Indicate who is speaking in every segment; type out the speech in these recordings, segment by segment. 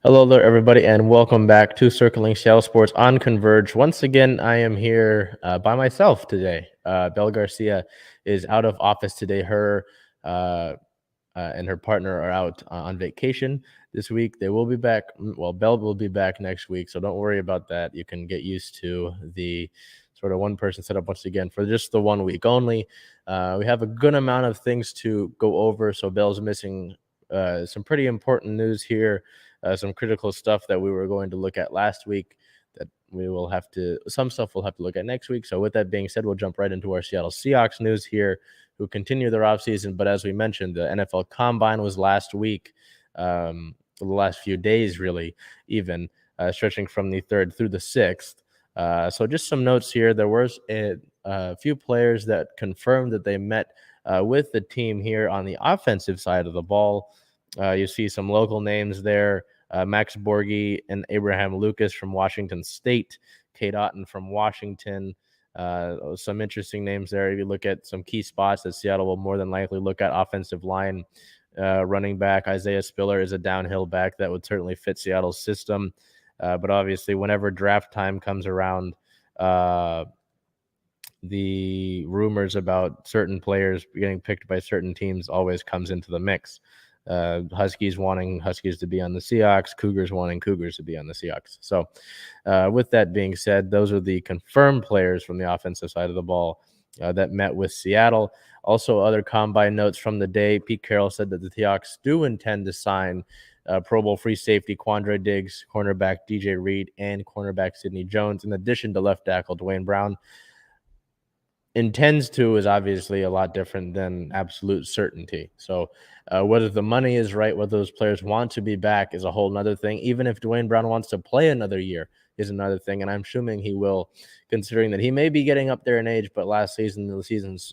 Speaker 1: Hello there, everybody, and welcome back to Circling Seattle Sports on Converge. Once again, I am here by myself today. Belle Garcia is out of office today. Her and her partner are out on vacation this week. They will be back. Well, Belle will be back next week, so don't worry about that. You can get used to the sort of one-person setup once again for just the 1 week only. We have a good amount of things to go over, so Belle's missing some pretty important news here. Some critical stuff that we were going to look at last week that some stuff we'll have to look at next week. So with that being said, we'll jump right into our Seattle Seahawks news here, who continue their offseason. But as we mentioned, the NFL Combine was last week, the last few days, really, even stretching from the 3rd through the 6th. So just some notes here. There was a few players that confirmed that they met with the team here on the offensive side of the ball. You see some local names there. Max Borghi and Abraham Lucas from Washington State, Kate Otten from Washington. Some interesting names there. If you look at some key spots that Seattle will more than likely look at, offensive line, running back, Isaiah Spiller is a downhill back that would certainly fit Seattle's system. But obviously, whenever draft time comes around, the rumors about certain players getting picked by certain teams always comes into the mix. Huskies wanting Huskies to be on the Seahawks, Cougars wanting Cougars to be on the Seahawks. So with that being said, those are the confirmed players from the offensive side of the ball that met with Seattle. Also, other combine notes from the day. Pete Carroll said that the Seahawks do intend to sign Pro Bowl free safety Quandre Diggs, cornerback DJ Reed, and cornerback Sidney Jones, in addition to left tackle Dwayne Brown. Intends to is obviously a lot different than absolute certainty. So whether the money is right, whether those players want to be back is a whole nother thing. Even if Dwayne Brown wants to play another year is another thing. And I'm assuming he will, considering that he may be getting up there in age, but last season, the seasons,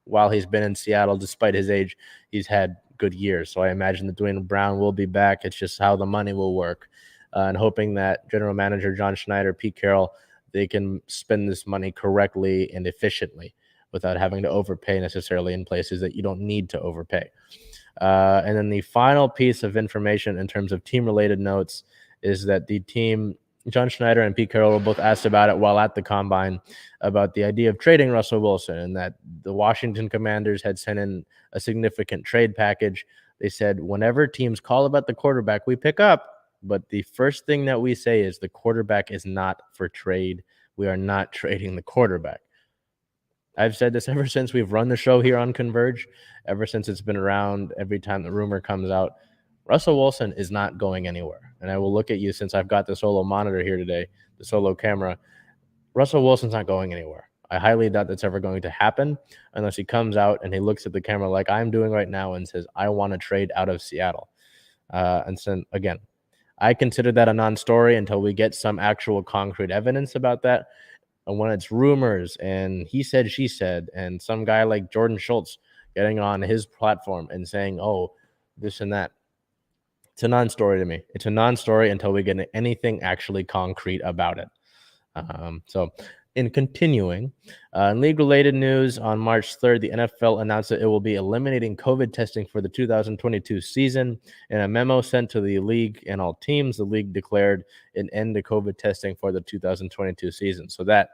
Speaker 1: while he's been in Seattle, despite his age, he's had good years. So I imagine that Dwayne Brown will be back. It's just how the money will work. And hoping that general manager John Schneider, Pete Carroll, they can spend this money correctly and efficiently without having to overpay necessarily in places that you don't need to overpay. And then the final piece of information in terms of team-related notes is that the team, John Schneider and Pete Carroll, were both asked about it while at the Combine about the idea of trading Russell Wilson, and that the Washington Commanders had sent in a significant trade package. They said, whenever teams call about the quarterback, we pick up. But the first thing that we say is the quarterback is not for trade. We are not trading the quarterback. I've said this ever since we've run the show here on Converge, ever since it's been around, every time the rumor comes out. Russell Wilson is not going anywhere. And I will look at you, since I've got the solo monitor here today, the solo camera. Russell Wilson's not going anywhere. I highly doubt that's ever going to happen unless he comes out and he looks at the camera like I'm doing right now and says, I want to trade out of Seattle. And so, again, I consider that a non-story until we get some actual concrete evidence about that. And when it's rumors and he said, she said, and some guy like Jordan Schultz getting on his platform and saying, oh, this and that, it's a non-story to me. It's a non-story until we get anything actually concrete about it. So in continuing, in league-related news, on March 3rd, the NFL announced that it will be eliminating COVID testing for the 2022 season. In a memo sent to the league and all teams, the league declared an end to COVID testing for the 2022 season. So that,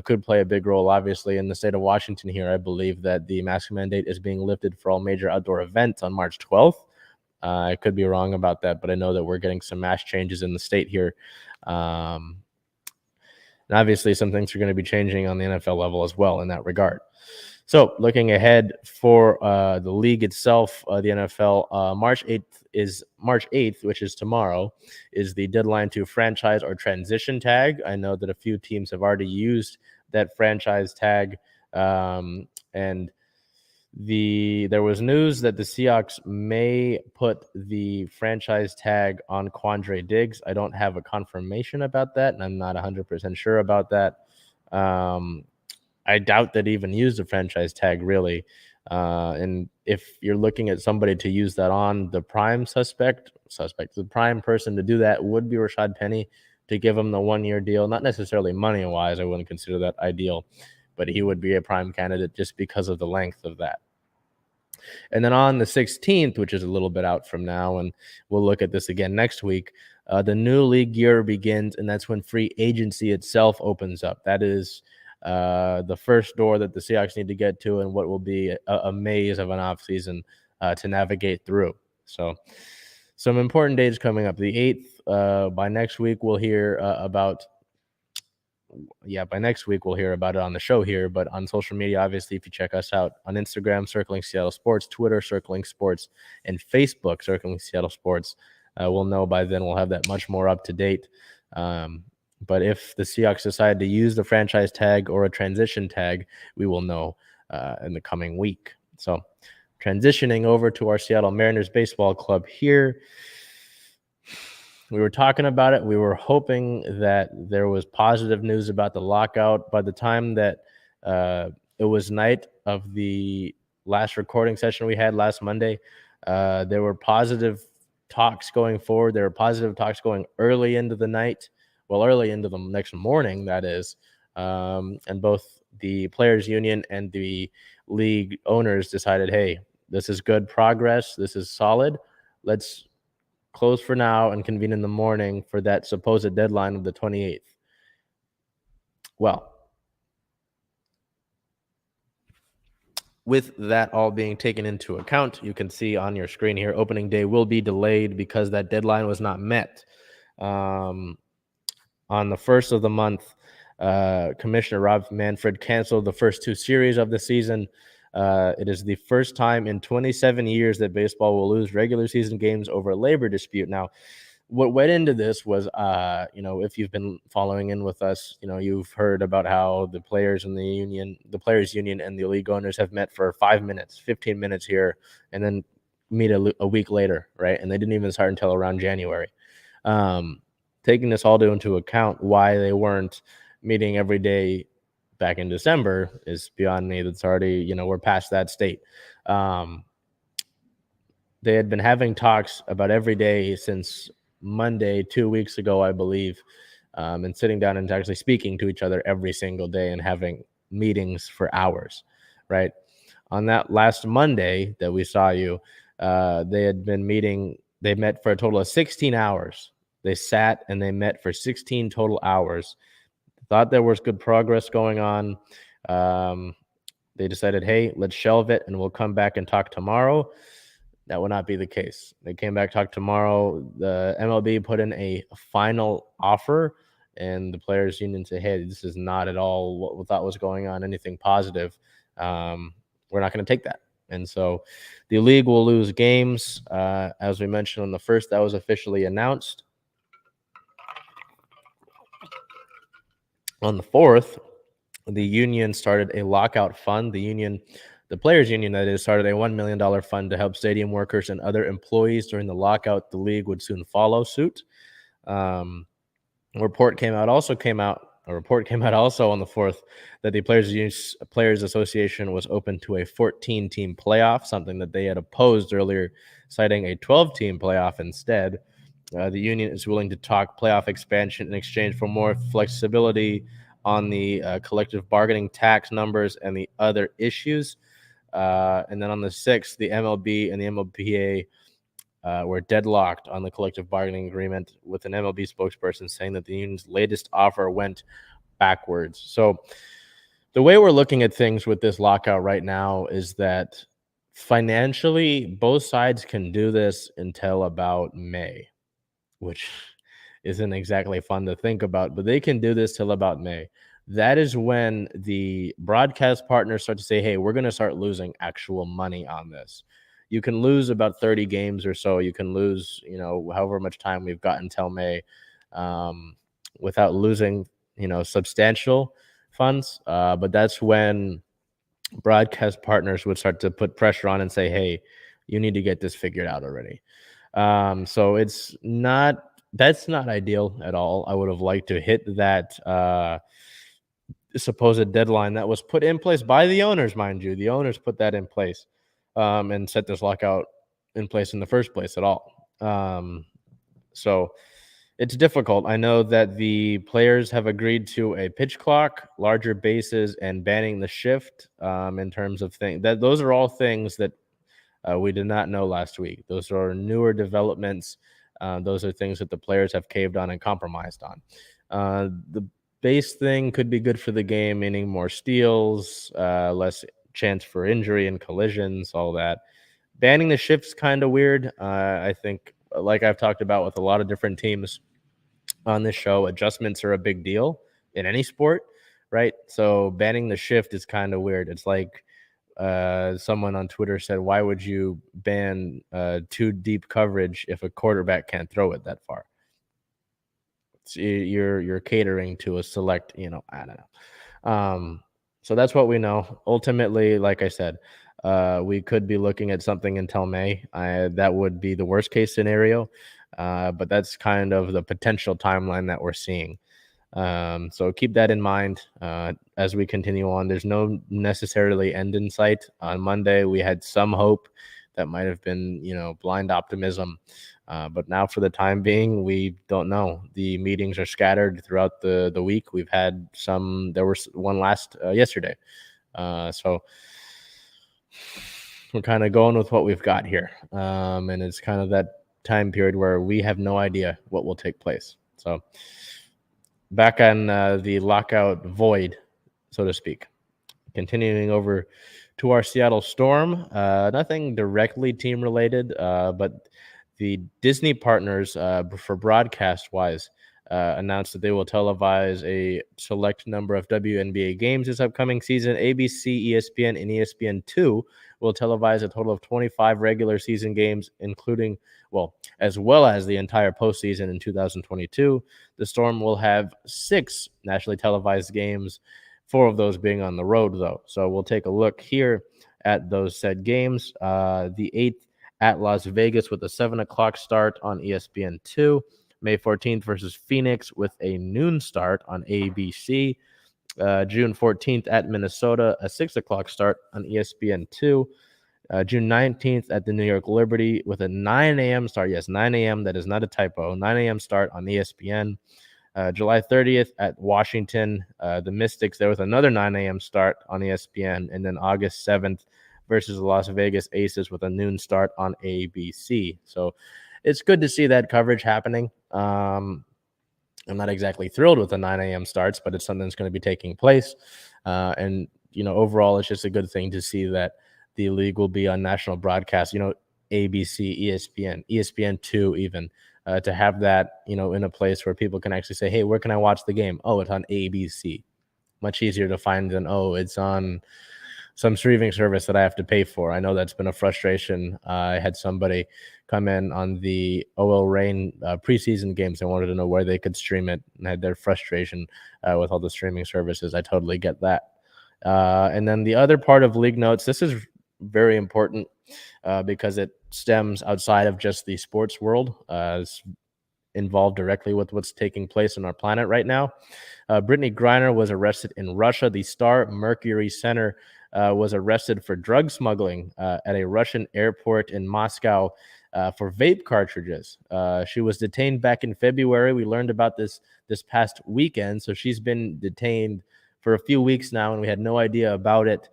Speaker 1: could play a big role, obviously, in the state of Washington here. I believe that the mask mandate is being lifted for all major outdoor events on March 12th. I could be wrong about that, but I know that we're getting some mask changes in the state here. And obviously, some things are going to be changing on the NFL level as well in that regard. So looking ahead for the league itself, the NFL, March 8th, which is tomorrow, is the deadline to franchise or transition tag. I know that a few teams have already used that franchise tag. And there was news that the Seahawks may put the franchise tag on Quandre Diggs. I don't have a confirmation about that, and I'm not 100% sure about that. I doubt that even used a franchise tag, really. And if you're looking at somebody to use that on, the prime the prime person to do that would be Rashad Penny, to give him the 1-year deal. Not necessarily money-wise, I wouldn't consider that ideal, but he would be a prime candidate just because of the length of that. And then on the 16th, which is a little bit out from now, and we'll look at this again next week, the new league year begins, and that's when free agency itself opens up. That is the first door that the Seahawks need to get to, and what will be a maze of an offseason to navigate through. So some important dates coming up. The 8th, by next week, we'll hear about it on the show here, but on social media, obviously, if you check us out on Instagram, Circling Seattle Sports, Twitter, Circling Sports, and Facebook, Circling Seattle Sports, we'll know by then. We'll have that much more up to date. But if the Seahawks decide to use the franchise tag or a transition tag, we will know in the coming week. So transitioning over to our Seattle Mariners Baseball Club here. We were talking about it. We were hoping that there was positive news about the lockout. By the time that it was night of the last recording session we had last Monday, there were positive talks going forward. There were positive talks going early into the night, early into the next morning, that is. And both the players' union and the league owners decided, hey, this is good progress. This is solid. Let's close for now and convene in the morning for that supposed deadline of the 28th. Well, with that all being taken into account, you can see on your screen here, opening day will be delayed because that deadline was not met. On the 1st of the month, Commissioner Rob Manfred canceled the first 2 series of the season. It is the first time in 27 years that baseball will lose regular season games over a labor dispute. Now, what went into this was, if you've been following in with us, you've heard about how the players and the players union and the league owners have met for 5 minutes, 15 minutes here, and then meet a week later, right? And they didn't even start until around January. Taking this all into account, why they weren't meeting every day back in December is beyond me. That's already, we're past that state. They had been having talks about every day since Monday, 2 weeks ago, I believe, and sitting down and actually speaking to each other every single day and having meetings for hours, right? On that last Monday that we saw you, they had been meeting. They met for a total of 16 hours. They sat and they met for 16 total hours. Thought there was good progress going on. They decided, hey, let's shelve it and we'll come back and talk tomorrow. That would not be the case. They came back, talked tomorrow. The MLB put in a final offer, and the players' union said, hey, this is not at all what we thought was going on, anything positive. We're not going to take that. And so the league will lose games. As we mentioned on the 1st, that was officially announced. On the 4th, the union started a lockout fund. The players' union, that is, started a $1 million fund to help stadium workers and other employees during the lockout. The league would soon follow suit. A report came out also on the 4th that the Players Association was open to a 14-team playoff, something that they had opposed earlier, citing a 12-team playoff instead. The union is willing to talk playoff expansion in exchange for more flexibility on the collective bargaining tax numbers and the other issues. And then on the 6th, the MLB and the MLBPA were deadlocked on the collective bargaining agreement, with an MLB spokesperson saying that the union's latest offer went backwards. So the way we're looking at things with this lockout right now is that financially, both sides can do this until about May, which isn't exactly fun to think about, but they can do this till about May. That is when the broadcast partners start to say, hey, we're going to start losing actual money on this. You can lose about 30 games or so. You can lose, however much time we've got until May without losing, substantial funds. But that's when broadcast partners would start to put pressure on and say, hey, you need to get this figured out already. So that's not ideal at all. I would have liked to hit that supposed deadline that was put in place by the owners, mind you. The owners put that in place and set this lockout in place in the first place at all. So it's difficult. I know that the players have agreed to a pitch clock, larger bases, and banning the shift in terms of things. Those are all things that We did not know last week. Those are newer developments. Those are things that the players have caved on and compromised on. The base thing could be good for the game, meaning more steals, less chance for injury and collisions, all that. Banning the shift's kind of weird. I think, like I've talked about with a lot of different teams on this show, adjustments are a big deal in any sport, right? So banning the shift is kind of weird. It's like someone on Twitter said, why would you ban too deep coverage if a quarterback can't throw it that far? You're catering to a select, I don't know. So that's what we know. Ultimately, like I said, we could be looking at something until May. That would be the worst case scenario, but that's kind of the potential timeline that we're seeing. So keep that in mind as we continue on. There's no necessarily end in sight. On Monday, we had some hope. That might have been, blind optimism. But now for the time being, we don't know. The meetings are scattered throughout the week. We've had some, there was one last yesterday. So we're kind of going with what we've got here. And it's kind of that time period where we have no idea what will take place. So back on the lockout void, so to speak. Continuing over to our Seattle Storm, nothing directly team related, but the Disney partners for broadcast-wise announced that they will televise a select number of WNBA games this upcoming season. ABC, ESPN, and ESPN2 will televise a total of 25 regular season games, including, as well as the entire postseason in 2022. The Storm will have 6 nationally televised games, 4 of those being on the road, though. So we'll take a look here at those said games. The 8th at Las Vegas with a 7 o'clock start on ESPN2. May 14th versus Phoenix with a noon start on ABC. June 14th at Minnesota, a 6 o'clock start on ESPN2. June 19th at the New York Liberty with a 9 a.m. start. Yes, 9 a.m. That is not a typo. 9 a.m. start on ESPN. July 30th at Washington, the Mystics there with another 9 a.m. start on ESPN. And then August 7th versus the Las Vegas Aces with a noon start on ABC. So it's good to see that coverage happening. I'm not exactly thrilled with the 9 a.m. starts, but it's something that's going to be taking place. And, overall, it's just a good thing to see that the league will be on national broadcast, ABC, ESPN, ESPN2 even, to have that, in a place where people can actually say, hey, where can I watch the game? Oh, it's on ABC. Much easier to find than, it's on some streaming service that I have to pay for. I know that's been a frustration. I had somebody come in on the OL Reign preseason games. They wanted to know where they could stream it and had their frustration with all the streaming services. I totally get that. And then the other part of league notes, this is very important because it stems outside of just the sports world. It's involved directly with what's taking place on our planet right now. Brittany Griner was arrested in Russia. The Star Mercury Center was arrested for drug smuggling at a Russian airport in Moscow for vape cartridges. She was detained back in February. We learned about this past weekend, so she's been detained for a few weeks now, and we had no idea about it.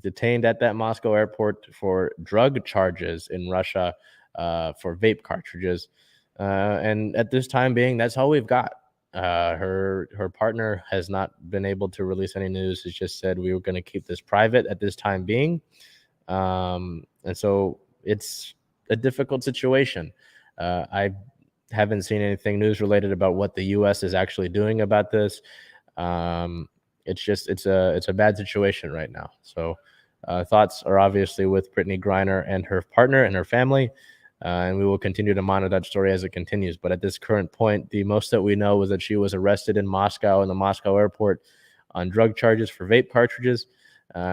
Speaker 1: Detained at that Moscow airport for drug charges in Russia for vape cartridges. And at this time being, that's all we've got. Her partner has not been able to release any news. It's just said we were going to keep this private at this time being. And so it's a difficult situation. I haven't seen anything news related about what the U.S. is actually doing about this. It's a bad situation right now. So thoughts are obviously with Brittany Griner and her partner and her family. And we will continue to monitor that story as it continues. But at this current point, the most that we know is that she was arrested in Moscow, in the Moscow airport, on drug charges for vape cartridges.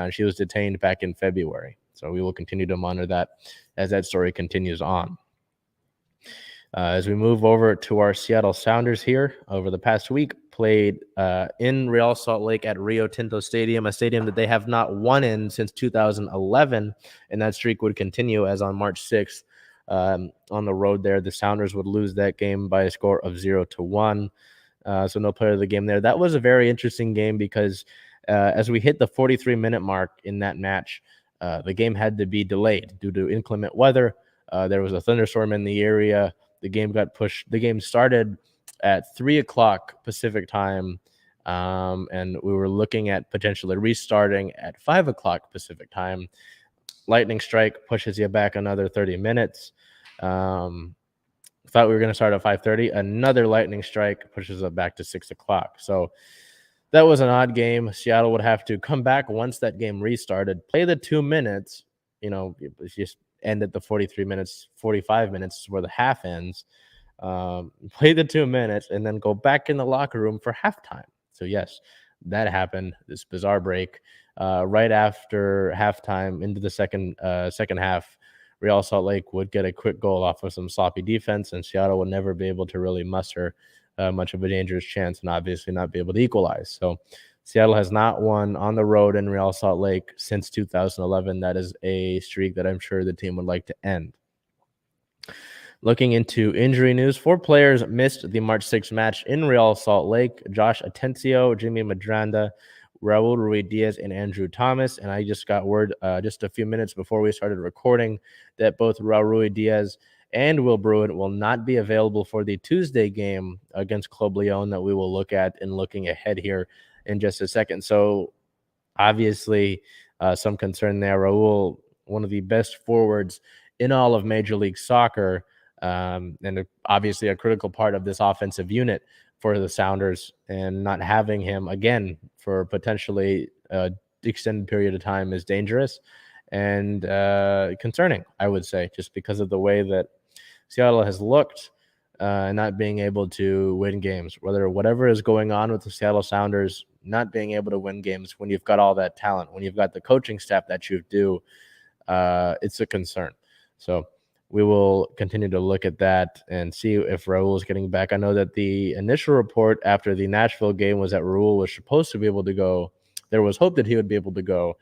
Speaker 1: She was detained back in February. So we will continue to monitor that as that story continues on. As we move over to our Seattle Sounders here, over the past week, played in Real Salt Lake at Rio Tinto Stadium, a stadium that they have not won in since 2011. And that streak would continue as on March 6th. On the road there, the Sounders would lose that game by a score of 0-1. So no player of the game there. That was a very interesting game because as we hit the 43-minute mark in that match, the game had to be delayed due to inclement weather. There was a thunderstorm in the area. The game got pushed. The game started at 3 o'clock Pacific time, and we were looking at potentially restarting at 5 o'clock Pacific time. Lightning strike pushes you back another 30 minutes. Thought we were going to start at 5:30. Another lightning strike pushes it back to 6 o'clock. So that was an odd game. Seattle would have to come back once that game restarted, play the 2 minutes, just end at the 43 minutes, 45 minutes is where the half ends. Play the 2 minutes and then go back in the locker room for halftime. So yes, that happened. This bizarre break right after halftime into the second half. Real Salt Lake would get a quick goal off of some sloppy defense, and Seattle would never be able to really muster much of a dangerous chance and obviously not be able to equalize. So Seattle has not won on the road in Real Salt Lake since 2011. That is a streak that I'm sure the team would like to end. Looking into injury news, 4 players missed the March 6th match in Real Salt Lake: Josh Atencio, Jimmy Madranda, Raul Ruiz-Diaz, and Andrew Thomas. And I just got word just a few minutes before we started recording that both Raul Ruiz-Diaz and Will Bruin will not be available for the Tuesday game against Club Leon that we will look at and looking ahead here in just a second. So obviously some concern there. Raul, one of the best forwards in all of Major League Soccer, and obviously a critical part of this offensive unit for the Sounders, and not having him again for potentially an extended period of time is dangerous and concerning, I would say, just because of the way that Seattle has looked and not being able to win games. Whatever is going on with the Seattle Sounders not being able to win games when you've got all that talent, when you've got the coaching staff that you do, it's a concern. So we will continue to look at that and see if Raul is getting back. I know that the initial report after the Nashville game was that Raul was supposed to be able to go. There was hope that he would be able to go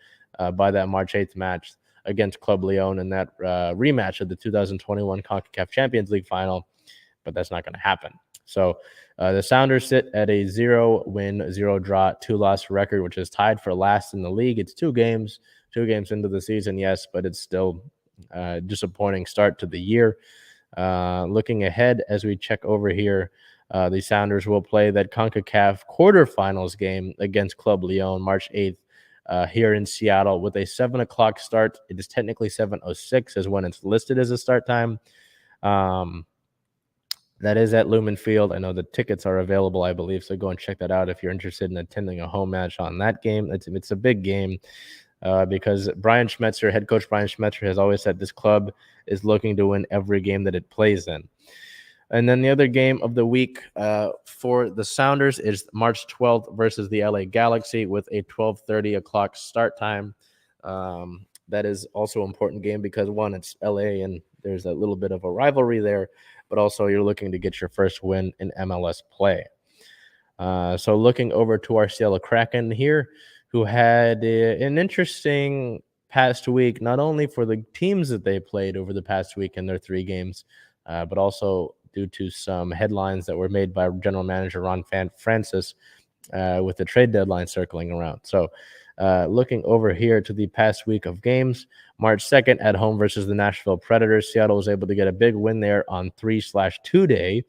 Speaker 1: by that March 8th match against Club Leon in that rematch of the 2021 CONCACAF Champions League final, but that's not going to happen. So the Sounders sit at a 0-win, 0-draw, 2-loss record, which is tied for last in the league. It's 2 games into the season, yes, but it's still disappointing start to the year. Looking ahead as we check over here, the Sounders will play that CONCACAF quarterfinals game against Club Leon March 8th here in Seattle with a 7 o'clock start. It is technically 7:06 is when it's listed as a start time. That is at Lumen Field. I know the tickets are available, I believe, so go and check that out if you're interested in attending a home match on that game. It's a big game. Because Brian Schmetzer, head coach Brian Schmetzer, has always said this club is looking to win every game that it plays in. And then the other game of the week for the Sounders is March 12th versus the LA Galaxy with a 12:30 o'clock start time. That is also an important game because, one, it's LA and there's a little bit of a rivalry there, but also you're looking to get your first win in MLS play. So looking over to our Seattle Kraken here, who had an interesting past week, not only for the teams that they played over the past week in their 3 games, but also due to some headlines that were made by general manager Ron Francis with the trade deadline circling around. So looking over here to the past week of games, March 2nd at home versus the Nashville Predators, Seattle was able to get a big win there on 3/2 day.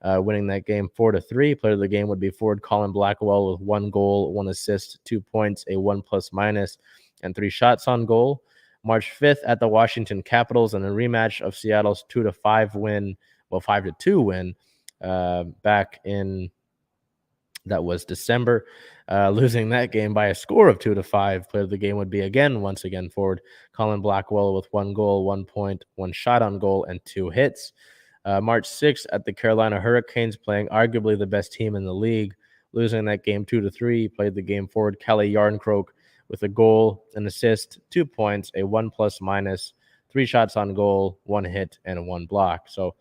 Speaker 1: Winning that game 4-3. Player of the game would be forward Colin Blackwell with 1 goal, 1 assist, 2 points, a 1+-, and 3 shots on goal. March 5th at the Washington Capitals in a rematch of Seattle's 2-5 win, 5-2 win back in, that was December, losing that game by a score of 2-5. Player of the game would be once again forward Colin Blackwell with 1 goal, 1 point, 1 shot on goal, and 2 hits. March 6th at the Carolina Hurricanes, playing arguably the best team in the league, losing that game 2-3. Played the game forward Kelly Yarncroke with a goal, an assist, 2 points, a 1+-, 3 shots on goal, 1 hit, and 1 block. So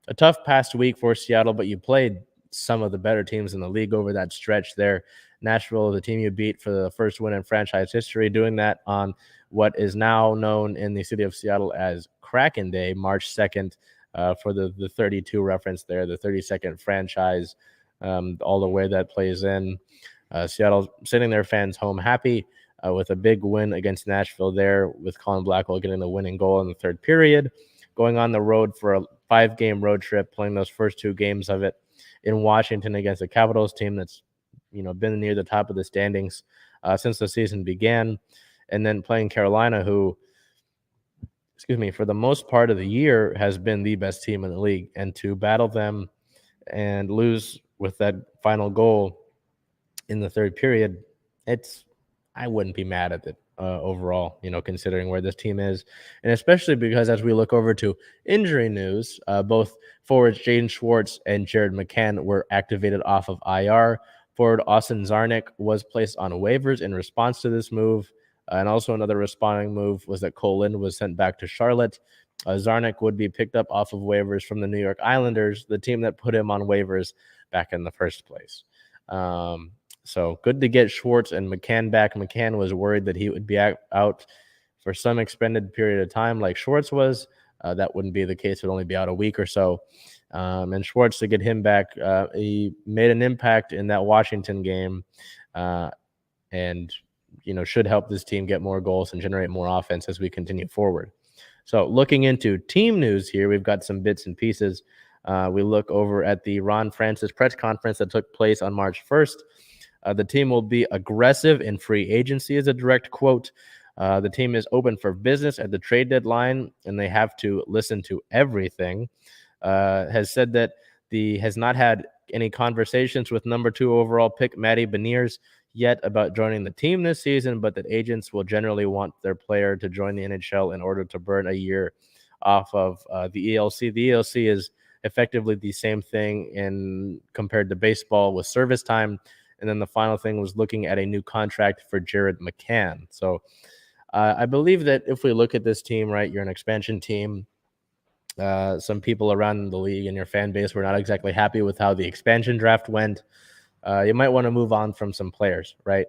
Speaker 1: a tough past week for Seattle, but you played some of the better teams in the league over that stretch there. Nashville, the team you beat for the first win in franchise history, doing that on what is now known in the city of Seattle as Kraken Day, March 2nd. For the 32 reference there, the 32nd franchise, all the way that plays in. Seattle sending their fans home happy. with a big win against Nashville there, with Colin Blackwell getting the winning goal in the third period, going on the road for a 5-game road trip, playing those first 2 games of it in Washington against the Capitals team that's been near the top of the standings since the season began, and then playing Carolina, who, for the most part of the year has been the best team in the league, and to battle them and lose with that final goal in the third period, I wouldn't be mad at it overall, considering where this team is. And especially because as we look over to injury news, both forwards Jaden Schwartz and Jared McCann were activated off of IR. Forward Austin Czarnik was placed on waivers in response to this move. And also another responding move was that Cole Lind was sent back to Charlotte. Czarnik would be picked up off of waivers from the New York Islanders, the team that put him on waivers back in the first place. So good to get Schwartz and McCann back. McCann was worried that he would be out for some extended period of time like Schwartz was. That wouldn't be the case. It would only be out a week or so. And Schwartz, to get him back, he made an impact in that Washington game and should help this team get more goals and generate more offense as we continue forward. So looking into team news here, we've got some bits and pieces. We look over at the Ron Francis press conference that took place on March 1st. The team will be aggressive in free agency is a direct quote. The team is open for business at the trade deadline, and they have to listen to everything. Has said that has not had any conversations with number 2 overall pick Matty Beniers yet about joining the team this season, but that agents will generally want their player to join the NHL in order to burn a year off of the ELC. The ELC is effectively the same thing compared to baseball with service time. And then the final thing was looking at a new contract for Jared McCann. So I believe that if we look at this team, right, you're an expansion team. Some people around the league and your fan base were not exactly happy with how the expansion draft went. You might want to move on from some players, right?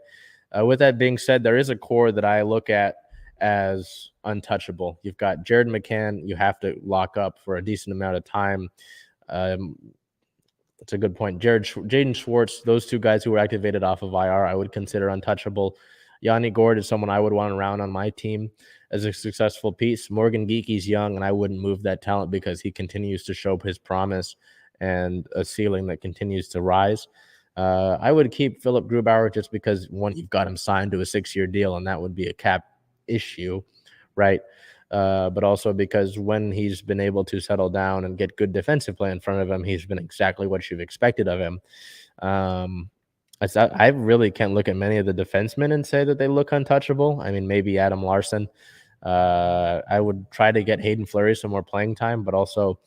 Speaker 1: With that being said, there is a core that I look at as untouchable. You've got Jared McCann. You have to lock up for a decent amount of time. That's a good point. Jaden Schwartz, those 2 guys who were activated off of IR, I would consider untouchable. Yanni Gord is someone I would want around on my team as a successful piece. Morgan Geeky's young, and I wouldn't move that talent because he continues to show his promise and a ceiling that continues to rise. I would keep Philip Grubauer just because, one, you've got him signed to a 6-year deal, and that would be a cap issue, right? But also because when he's been able to settle down and get good defensive play in front of him, he's been exactly what you've expected of him. I really can't look at many of the defensemen and say that they look untouchable. I mean, maybe Adam Larson. I would try to get Hayden Flurry some more playing time, but also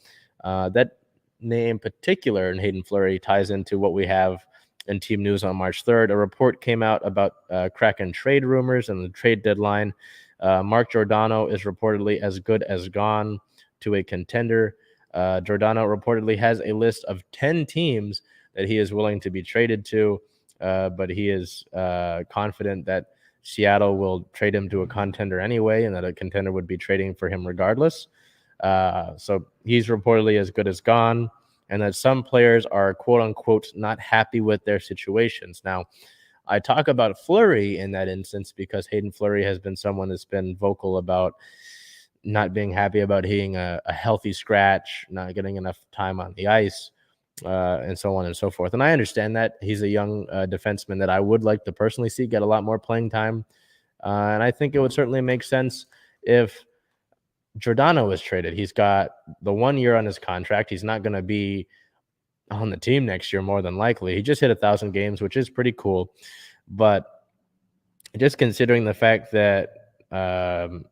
Speaker 1: that name in particular in Hayden Flurry ties into what we have in team news on March 3rd. A report came out about Kraken trade rumors and the trade deadline. Mark Giordano is reportedly as good as gone to a contender. Giordano reportedly has a list of 10 teams that he is willing to be traded to, but he is confident that Seattle will trade him to a contender anyway, and that a contender would be trading for him regardless. So he's reportedly as good as gone, and that some players are quote-unquote not happy with their situations. Now, I talk about Flurry in that instance because Hayden Flurry has been someone that's been vocal about not being happy about hitting a healthy scratch, not getting enough time on the ice, and so on and so forth. And I understand that. He's a young defenseman that I would like to personally see get a lot more playing time. And I think it would certainly make sense if Giordano was traded. He's got the 1 year on his contract. He's not going to be on the team next year, more than likely. He just hit 1,000 games, which is pretty cool. But just considering the fact that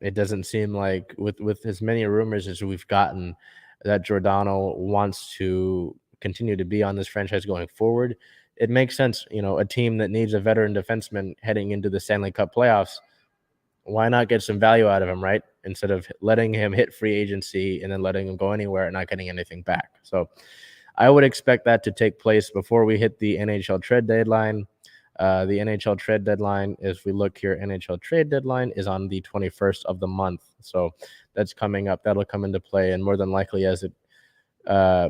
Speaker 1: it doesn't seem like with as many rumors as we've gotten that Giordano wants to continue to be on this franchise going forward, it makes sense. A team that needs a veteran defenseman heading into the Stanley Cup playoffs, why not get some value out of him, right? Instead of letting him hit free agency and then letting him go anywhere and not getting anything back. So I would expect that to take place before we hit the NHL trade deadline. The NHL trade deadline, as we look here, NHL trade deadline is on the 21st of the month. So that's coming up. That'll come into play. And more than likely, as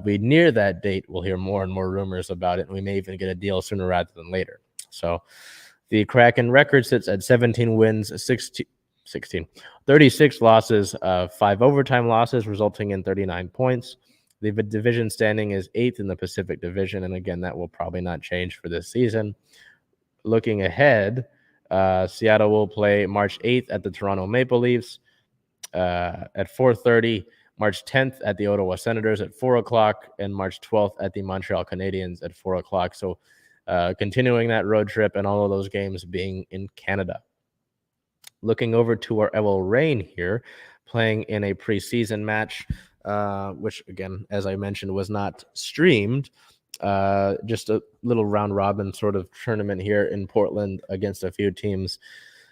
Speaker 1: we near that date, we'll hear more and more rumors about it. And we may even get a deal sooner rather than later. So The Kraken record sits at 17 wins, 36 losses, 5 overtime losses, resulting in 39 points. The division standing is 8th in the Pacific Division, and again, that will probably not change for this season. Looking ahead, Seattle will play March 8th at the Toronto Maple Leafs at 4:30, March 10th at the Ottawa Senators at 4 o'clock, and March 12th at the Montreal Canadiens at 4 o'clock. So continuing that road trip and all of those games being in Canada. Looking over to our Neville Reign here, playing in a preseason match, which, again, as I mentioned, was not streamed. Just a little round robin sort of tournament here in Portland against a few teams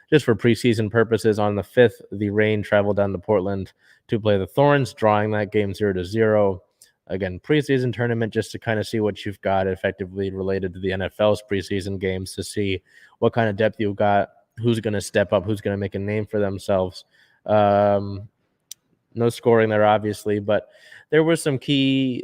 Speaker 1: just for preseason purposes. On the 5th, the Reign traveled down to Portland to play the Thorns, drawing that game 0-0. Again, preseason tournament just to kind of see what you've got effectively related to the NFL's preseason games, to see what kind of depth you've got, who's going to step up, who's going to make a name for themselves. No scoring there, obviously, but there were some key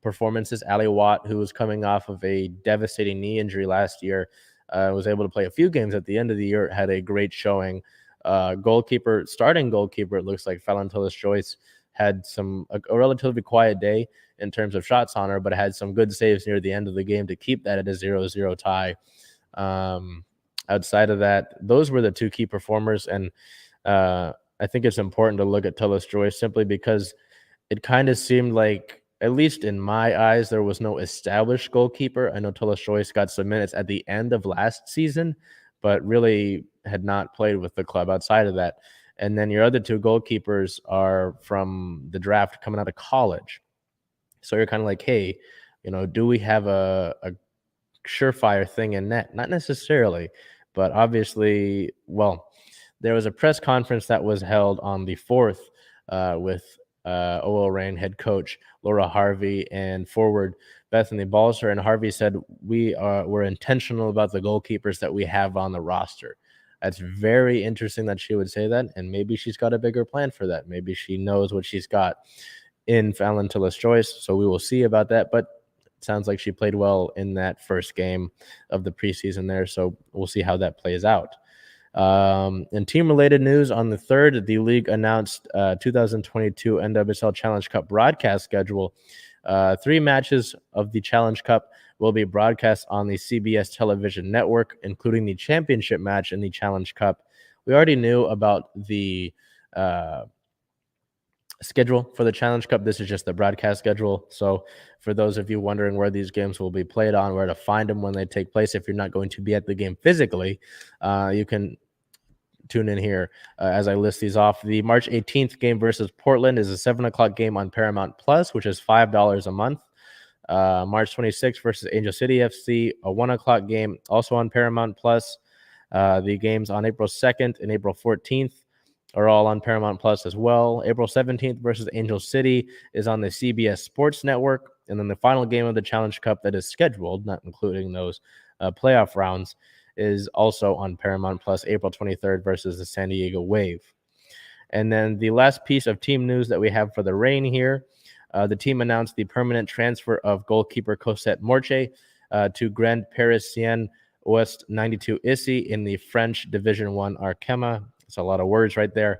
Speaker 1: performances. Ali Watt, who was coming off of a devastating knee injury last year, was able to play a few games at the end of the year, had a great showing. Starting goalkeeper, it looks like Fallon Tillis-Joyce had a relatively quiet day in terms of shots on her, but had some good saves near the end of the game to keep that at a 0-0 tie. Outside of that, those were the two key performers, and I think it's important to look at Tillis-Joyce simply because it kind of seemed like, at least in my eyes, there was no established goalkeeper. I know Tillis-Joyce got some minutes at the end of last season, but really had not played with the club outside of that. And then your other two goalkeepers are from the draft coming out of college. So you're kind of like, hey, do we have a surefire thing in net? Not necessarily, but obviously, well, there was a press conference that was held on the 4th with OL Reign head coach Laura Harvey and forward Bethany Balser. And Harvey said, we're intentional about the goalkeepers that we have on the roster. That's very interesting that she would say that, and maybe she's got a bigger plan for that. Maybe she knows what she's got in Fallon Tillis-Joyce, so we will see about that. But it sounds like she played well in that first game of the preseason there, so we'll see how that plays out. In team-related news, on the 3rd, the league announced 2022 NWSL Challenge Cup broadcast schedule. 3 matches of the Challenge Cup will be broadcast on the CBS television network, including the championship match in the Challenge Cup. We already knew about the schedule for the Challenge Cup. This is just the broadcast schedule. So for those of you wondering where these games will be played on, where to find them when they take place, if you're not going to be at the game physically, you can tune in here as I list these off. The March 18th game versus Portland is a 7 o'clock game on Paramount Plus, which is $5 a month. March 26th versus Angel City FC, a 1 o'clock game, also on Paramount Plus. The games on April 2nd and April 14th are all on Paramount Plus as well. April 17th versus Angel City is on the CBS Sports Network. And then the final game of the Challenge Cup that is scheduled, not including those playoff rounds, is also on Paramount Plus, April 23rd versus the San Diego Wave. And then the last piece of team news that we have for the Reign here, the team announced the permanent transfer of goalkeeper Cosette Morche to Grand Parisien Ouest 92 Issy in the French Division 1 Arkema. It's a lot of words right there.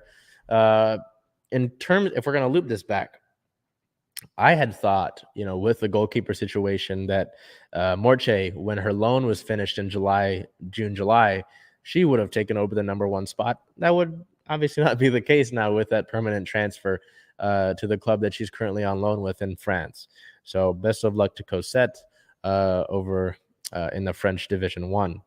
Speaker 1: In terms, if we're going to loop this back, I had thought, with the goalkeeper situation that Morche, when her loan was finished in June, July, she would have taken over the number 1 spot. That would obviously not be the case now with that permanent transfer to the club that she's currently on loan with in France. So best of luck to Cosette over in the French Division 1.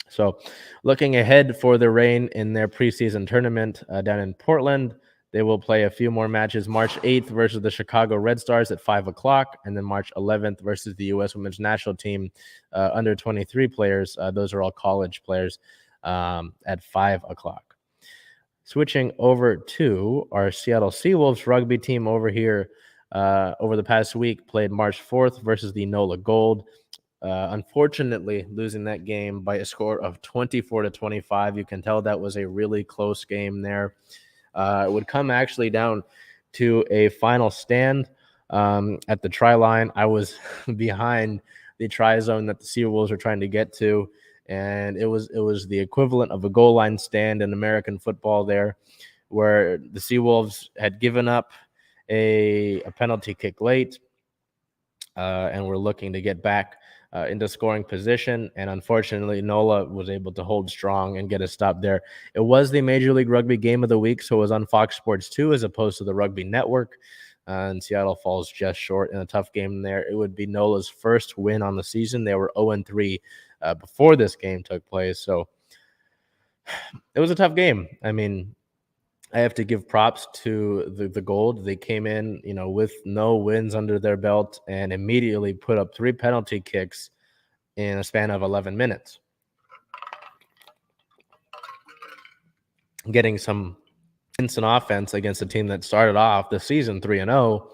Speaker 1: So looking ahead for the Reign in their preseason tournament down in Portland, they will play a few more matches. March 8th versus the Chicago Red Stars at 5 o'clock, and then March 11th versus the U.S. Women's National Team, under 23 players. Those are all college players at 5 o'clock. Switching over to our Seattle Seawolves rugby team over here, over the past week, played March 4th versus the NOLA Gold. Unfortunately, losing that game by a score of 24-25. You can tell that was a really close game there. It would come actually down to a final stand at the try line. I was behind the try zone that the Seawolves were trying to get to, and it was the equivalent of a goal line stand in American football there, where the Seawolves had given up a penalty kick late, and were looking to get back into scoring position. And unfortunately, Nwsl was able to hold strong and get a stop there. It was the Major League Rugby game of the week, so it was on Fox Sports 2 as opposed to the Rugby Network. And Seattle falls just short in a tough game there. It would be Nwsl's first win on the season. They were 0-3 before this game took place. So it was a tough game. I mean, I have to give props to the Gold. They came in, with no wins under their belt and immediately put up 3 penalty kicks in a span of 11 minutes. Getting some instant offense against a team that started off the season 3-0,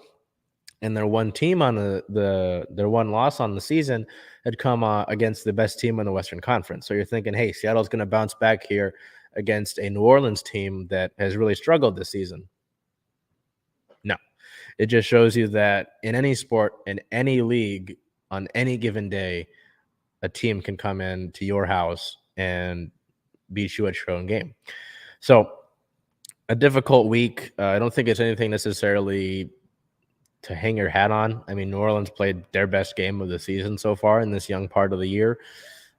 Speaker 1: and their one team on their one loss on the season had come against the best team in the Western Conference. So you're thinking, hey, Seattle's going to bounce back here against a New Orleans team that has really struggled this season. No, it just shows you that in any sport, in any league, on any given day, a team can come in to your house and beat you at your own game. So a difficult week. I don't think it's anything necessarily to hang your hat on. I mean, New Orleans played their best game of the season so far in this young part of the year.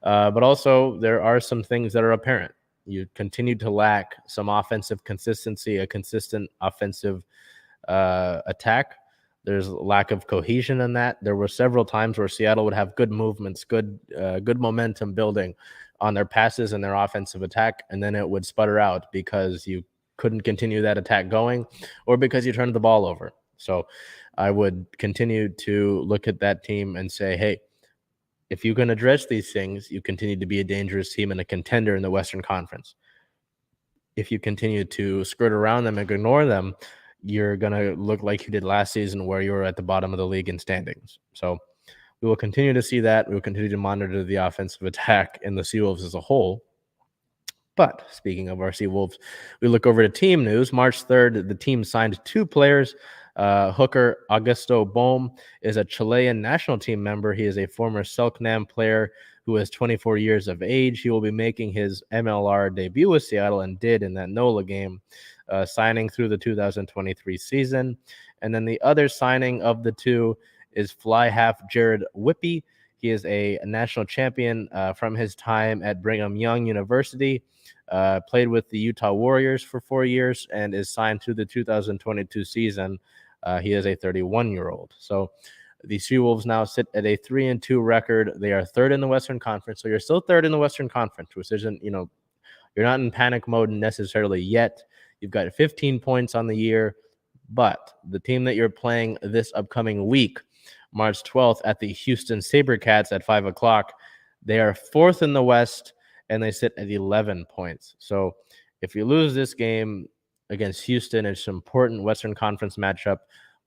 Speaker 1: But also there are some things that are apparent. You continue to lack some offensive consistency, a consistent offensive attack. There's a lack of cohesion in that. There were several times where Seattle would have good movements, good momentum building on their passes and their offensive attack, and then it would sputter out because you couldn't continue that attack going or because you turned the ball over. So I would continue to look at that team and say, hey, if you can address these things, you continue to be a dangerous team and a contender in the Western Conference. If you continue to skirt around them and ignore them, you're going to look like you did last season where you were at the bottom of the league in standings. So we will continue to see that. We will continue to monitor the offensive attack and the Seawolves as a whole. But speaking of our Seawolves, we look over to team news. March 3rd, the team signed 2 players. Hooker Augusto Bohm is a Chilean national team member. He is a former Selknam player who is 24 years of age. He will be making his MLR debut with Seattle and did in that NOLA game, signing through the 2023 season. And then the other signing of the 2 is fly half Jared Whippy. He is a national champion from his time at Brigham Young University. Played with the Utah Warriors for 4 years and is signed through the 2022 season. He is a 31-year-old. So the Seawolves now sit at a 3-2 record. They are 3rd in the Western Conference. So you're still 3rd in the Western Conference, which isn't, you're not in panic mode necessarily yet. You've got 15 points on the year, but the team that you're playing this upcoming week, March 12th, at the Houston SaberCats at 5 o'clock, they are 4th in the West, and they sit at 11 points. So if you lose this game against Houston, it's an important Western Conference matchup.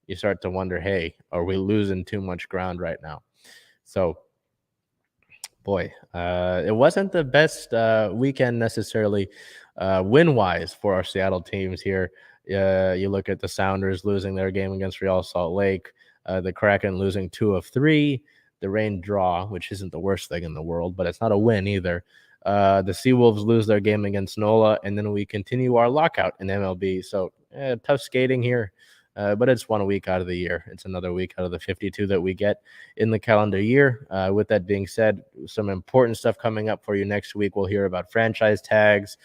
Speaker 1: You start to wonder, hey, are we losing too much ground right now? So, boy, it wasn't the best weekend necessarily win-wise for our Seattle teams here. You look at the Sounders losing their game against Real Salt Lake, the Kraken losing 2 of 3, the Reign draw, which isn't the worst thing in the world, but it's not a win either. The Seawolves lose their game against NOLA, and then we continue our lockout in MLB. So tough skating here, but it's 1 week out of the year. It's another week out of the 52 that we get in the calendar year. With that being said, some important stuff coming up for you next week. We'll hear about franchise tags,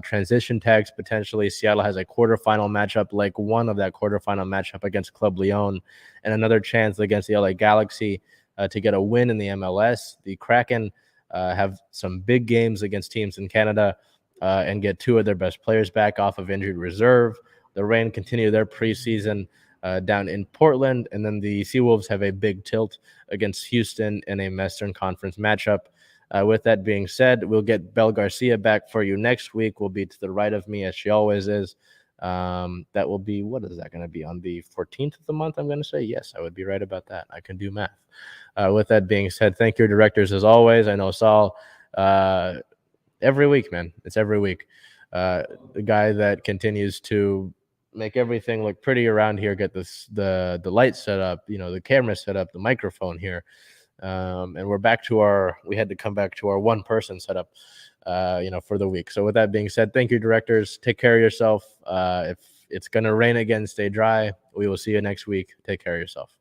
Speaker 1: transition tags potentially. Seattle has a quarterfinal matchup, like one of that quarterfinal matchup against Club Leon, and another chance against the LA Galaxy to get a win in the MLS. The Kraken have some big games against teams in Canada and get 2 of their best players back off of injured reserve. The Reign continue their preseason down in Portland, and then the Seawolves have a big tilt against Houston in a Western Conference matchup. With that being said, we'll get Belle Garcia back for you next week. We'll be to the right of me, as she always is. That will be, what is that going to be, on the 14th of the month, I'm going to say? Yes, I would be right about that. I can do math. With that being said, thank your directors as always. I know Saul, every week, man. It's every week. The guy that continues to make everything look pretty around here, get the lights set up, the camera set up, the microphone here. And we're back to we had to come back to our one-person setup, for the week. So with that being said, thank you, directors. Take care of yourself. If it's going to rain again, stay dry. We will see you next week. Take care of yourself.